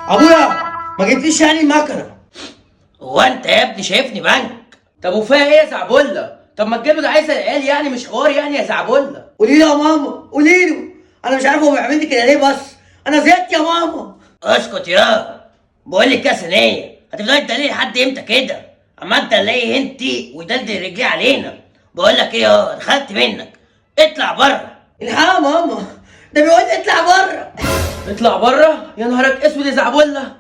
ابويا ما جبتليش يعني المكنه. هو انت يا ابني شايفني بنك؟ طب وفيها ايه يا زعبله؟ طب ما تجيب له ده عايز العيال يعني، مش حوار يعني يا زعبله. قولي له يا ماما، قولي له. انا مش عارف هو بيعمل لي كده ليه، بس انا زهقت يا ماما. اسكت يا بقول لك يا ثانيه، هتفضلي تدللي لحد امتى كده؟ عمال تدللي انتي ويدلدل رجليه علينا. بقول لك ايه يا دخلت منك، اطلع بره. الحقيقه يا ماما، ده بيقول لي اطلع بره. اطلع بره؟ يا نهارك اسود يا زعبله،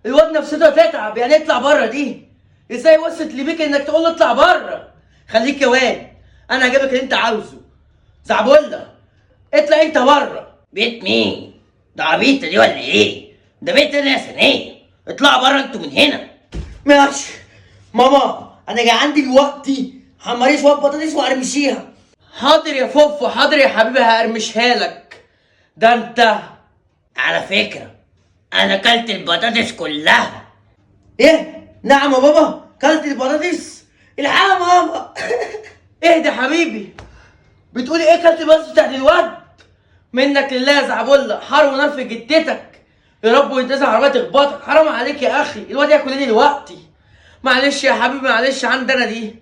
الواد نفسيته هتتعب يعني. اطلع بره دي ازاي وصلت لبيك انك تقول له اطلع بره؟ خليك يا واد، انا هجيبك اللي انت عاوزه. زعبله اطلع انت بره. بيت مين؟ ده عبيطه دي ولا ايه؟ ده بيت انا يا ثانيه، اطلعوا بره انتوا من هنا. ماشي ماما، انا جاي عندي دلوقتي حمري شويه بطاطس وارمشيها. حاضر يا فوفو، حاضر يا حبيبي، هقرمشها لك. ده انت على فكره انا اكلت البطاطس كلها. ايه؟ نعم يا بابا، كلت البطاطس؟ الحقيقه يا ماما. اهدى حبيبي، بتقولي ايه كلت البطاطس بتاعت الواد؟ منك لله يا زعبله، حار ونار في جدتك. يا رب وينتزع عربيه تخبطك، حرام عليك يا اخي، الواد ياكل ايه دلوقتي؟ معلش يا حبيبي معلش، عندنا دي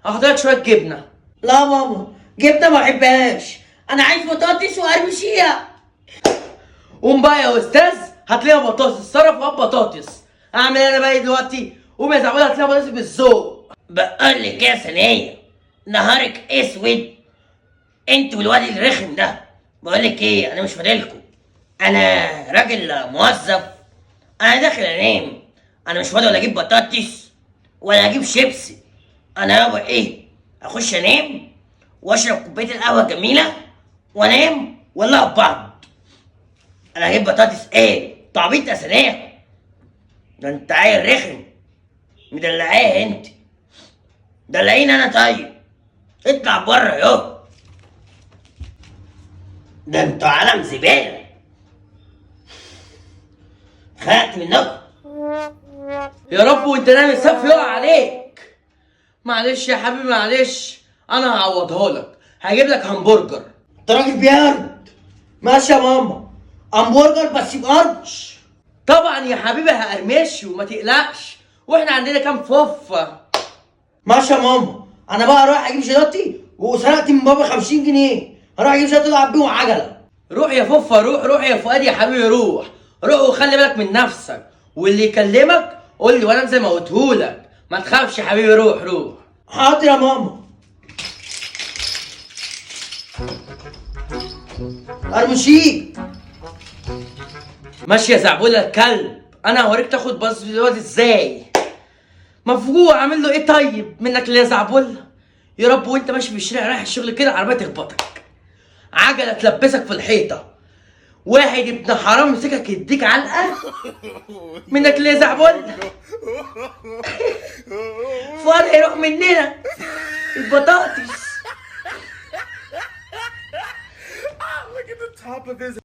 هحط لك شويه جبنه. لا يا ماما، جبنه ما بحبهاش، انا عايز بطاطس وارمشيها. قوم بقى يا استاذ، هات لنا بطاطس، صرف وهات بطاطس. اعمل انا بقى إيه دلوقتي؟ قوم يا زعبله هات لنا بطاطس بالذوق. بقول لك يا ثانيه، نهارك اسود انت والواد الرخم ده. بقول لك ايه، انا مش فاضلكوا، انا راجل موظف، انا داخل انام. انا مش فاضي ولا اجيب بطاطس ولا اجيب شيبسي. انا يابا ايه، اخش انام واشرب كوبايه القهوه الجميله وانام ولا بعض. انا هجيب بطاطس ايه؟ تعبيط يا ثانيه، ده انت عيل رخم. مدلعاه انت، دلعيني انا طيب. اطلع بره يابا، ده انتوا عالم زباله، خلقت منكم. يا رب وانت نايم السقف يقع عليك. معلش يا حبيبي معلش، انا هعوضها لك، هجيب لك همبرجر. انت راجل بيرد. ماشي يا ماما، همبرجر بس بقرش. طبعا يا حبيبي هقرمش وما تقلقش، واحنا عندنا كام فوفه. ماشي يا ماما، انا بقى رايح اجيب شيلاتي وسرقت من بابا 50 جنيه، هروح اجيب شيلاتي العب بيهم عجله. روح يا فوفه، روح يا فؤاد يا حبيبي، روح وخلي بالك من نفسك، واللي يكلمك قول لي وانا زي ما قلتهولك. ما تخافش يا حبيبي، روح. حاضر يا ماما. ارمشيك. ماشي يا زعبولة الكلب، انا هوريك تاخد باص دلوقتي ازاي. مفجوع عامل له ايه طيب منك ليه يا زعبولة؟ يا رب وانت ماشي في الشارع رايح الشغل كده عربيه تخبطك، عجله تلبسك في الحيطه، واحد ابن حرام يمسكك يديك علقه منك ليه يا زعبولة؟ فؤاد هيروح مننا البطاطس. Look at the top of his